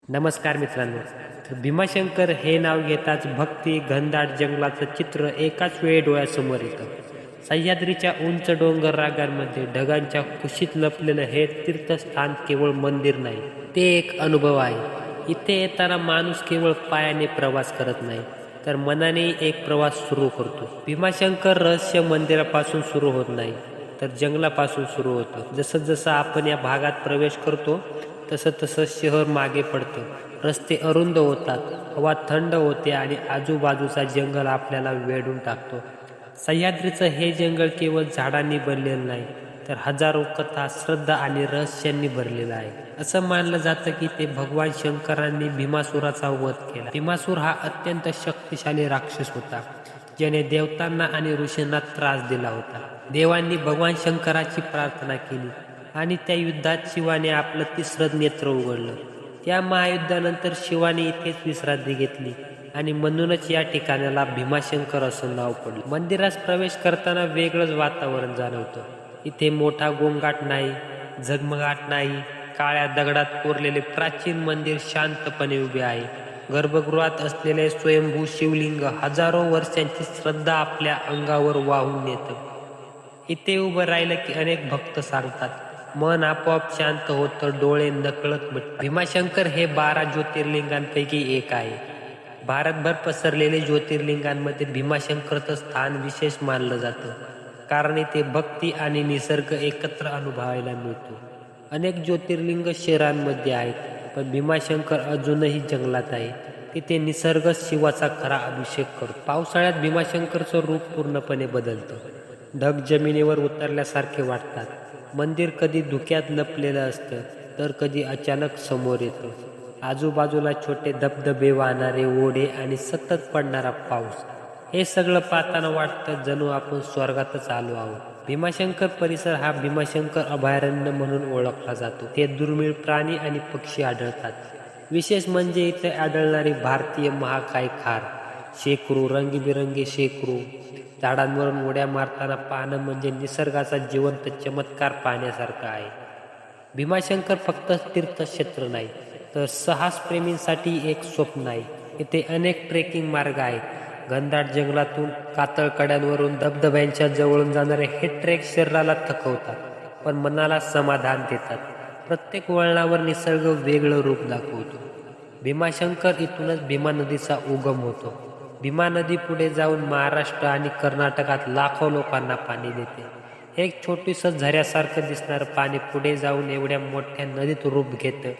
नमस्कार मित्रांनो. तर भीमाशंकर हे नाव घेताच भक्ती घनदाट जंगलाचं चित्र एकाच वेळी डोळ्यासमोर येतं. सह्याद्रीच्या उंच डोंगर रांगांमध्ये ढगांच्या कुशीत लपलेलं हे तीर्थस्थान केवळ मंदिर नाही, ते एक अनुभव आहे. इथे येताना माणूस केवळ पायाने प्रवास करत नाही, तर मनाने एक प्रवास सुरू करतो. भीमाशंकर रहस्य मंदिरापासून सुरू होत नाही, तर जंगलापासून सुरू होतं. जसं जसं आपण या भागात प्रवेश करतो तसं तसं शहर मागे पडतं. रस्ते अरुंद होतात, हवा थंड होते आणि आजूबाजूचा जंगल आपल्याला वेढून टाकतो. सह्याद्रीचं हे जंगल केवळ झाडांनी बनलेलं नाही, तर हजारो कथा, श्रद्धा आणि रहस्यांनी भरलेलं आहे. असं मानलं जातं की ते भगवान शंकरांनी भीमासुराचा वध केला. भीमासूर हा अत्यंत शक्तिशाली राक्षस होता, ज्याने देवतांना आणि ऋषींना त्रास दिला होता. देवांनी भगवान शंकराची प्रार्थना केली आणि त्या युद्धात शिवाने आपलं तिसरं नेत्र उघडलं. त्या महायुद्धानंतर शिवाने इथेच विश्रांती घेतली आणि म्हणूनच या ठिकाणाला भीमाशंकर असं नाव पडलं. मंदिरात प्रवेश करताना वेगळंच वातावरण जाणवतं. इथे मोठा गोंगाट नाही, झगमगाट नाही. काळ्या दगडात कोरलेले प्राचीन मंदिर शांतपणे उभे आहे. गर्भगृहात असलेले स्वयंभू शिवलिंग हजारो वर्षांची श्रद्धा आपल्या अंगावर वाहून येतं. इथे उभं राहिलं की अनेक भक्त सांगतात, मन आपोआप शांत होतं, डोळे नकळत मिटतात. भीमाशंकर हे 12 ज्योतिर्लिंगांपैकी एक आहे. भारतभर पसरलेले ज्योतिर्लिंगांमध्ये भीमाशंकरचं स्थान विशेष मानलं जातं, कारण इथे भक्ती आणि निसर्ग एकत्र अनुभवायला मिळतो. अनेक ज्योतिर्लिंग शहरांमध्ये आहेत, पण भीमाशंकर अजूनही जंगलात आहे. तिथे निसर्गच शिवाचा खरा अभिषेक करतो. पावसाळ्यात भीमाशंकरचं रूप पूर्णपणे बदलतं. ढग जमिनीवर उतरल्यासारखे वाटतात. मंदिर कधी धुक्यात लपलेलं असतं, तर कधी अचानक समोर येतं. आजूबाजूला छोटे धबधबे, वाहणारे ओढे आणि सतत पडणारा पाऊस, हे सगळं पाहताना वाटतं जणू आपण स्वर्गातच आलो आहोत. भीमाशंकर परिसर हा भीमाशंकर अभयारण्य म्हणून ओळखला जातो. ते दुर्मिळ प्राणी आणि पक्षी आढळतात. विशेष म्हणजे इथे आढळणारी भारतीय महाकाय खार, शेकरू, रंगीबिरंगी शेकरू, झाडांवरून उड्या मारताना पाहणं म्हणजे निसर्गाचा जिवंत चमत्कार पाहण्यासारखा आहे. भीमाशंकर फक्त तीर्थक्षेत्र नाही, तर साहसप्रेमींसाठी एक स्वप्न आहे. इथे अनेक ट्रेकिंग मार्ग आहेत. घनदाट जंगलातून, कातळ कड्यांवरून, धबधब्यांच्या जवळून जाणारे हे ट्रेक शरीराला थकवतात, पण मनाला समाधान देतात. प्रत्येक वळणावर निसर्ग वेगळं रूप दाखवतो. भीमाशंकर इथूनच भीमा नदीचा उगम होतो. भीमा नदी पुढे जाऊन महाराष्ट्र आणि कर्नाटकात लाखो लोकांना पाणी देते. एक छोटीसं झऱ्यासारखं दिसणारं पाणी पुढे जाऊन एवढ्या मोठ्या नदीत रूप घेतं.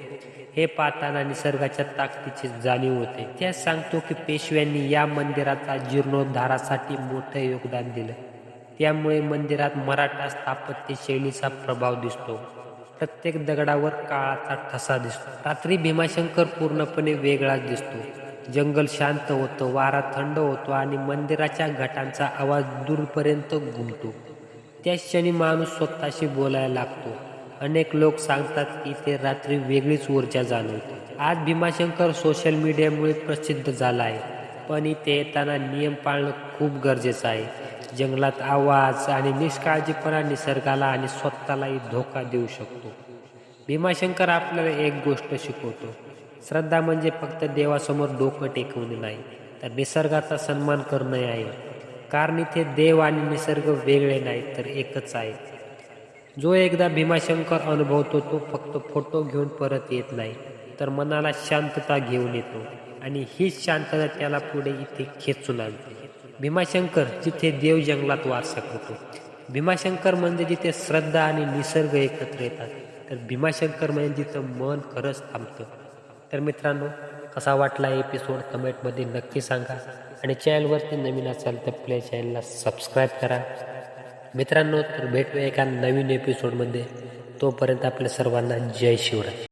हे पाहताना निसर्गाच्या ताकदीची जाणीव होते. इतिहास सांगतो की पेशव्यांनी या मंदिराचा जीर्णोद्धारासाठी मोठं योगदान दिलं. त्यामुळे मंदिरात मराठा स्थापत्य शैलीचा प्रभाव दिसतो. प्रत्येक दगडावर काळाचा ठसा दिसतो. रात्री भीमाशंकर पूर्णपणे वेगळाच दिसतो. जंगल शांत होतं, वारा थंड होतो आणि मंदिराच्या घटांचा आवाज दूरपर्यंत घुमतो. त्याच क्षणी माणूस स्वतःशी बोलायला लागतो. अनेक लोक सांगतात की ते रात्री वेगळीच ऊर्जा जाणवते. आज भीमाशंकर सोशल मीडियामुळे प्रसिद्ध झाला आहे, पण इथे येताना नियम पाळणं खूप गरजेचं आहे. जंगलात आवाज आणि निष्काळजीपणा निसर्गाला आणि स्वतःलाही धोका देऊ शकतो. भीमाशंकर आपल्याला एक गोष्ट शिकवतो. श्रद्धा म्हणजे फक्त देवासमोर डोकं टेकवणे नाही, तर निसर्गाचा सन्मान करणं आहे. कारण इथे देव आणि निसर्ग वेगळे नाहीत, तर एकच आहे. जो एकदा भीमाशंकर अनुभवतो तो फक्त फोटो घेऊन परत येत नाही, तर मनाला शांतता घेऊन येतो आणि हीच शांतता त्याला पुढे इथे खेचून आणते. भीमाशंकर जिथे देव जंगलात वारसा करतो. भीमाशंकर म्हणजे जिथे श्रद्धा आणि निसर्ग एकत्र येतात. तर भीमाशंकर म्हणजे जिथं मन खरंच थांबतं. तर मित्रांनो, कसा वाटला एपिसोड कमेंटमध्ये नक्की सांगा आणि चॅनलवरती नवीन असाल तर आपल्या चॅनलला सबस्क्राईब करा. मित्रांनो, तर भेटूया एका नवीन एपिसोडमध्ये. तोपर्यंत आपल्या सर्वांना जय शिवराय.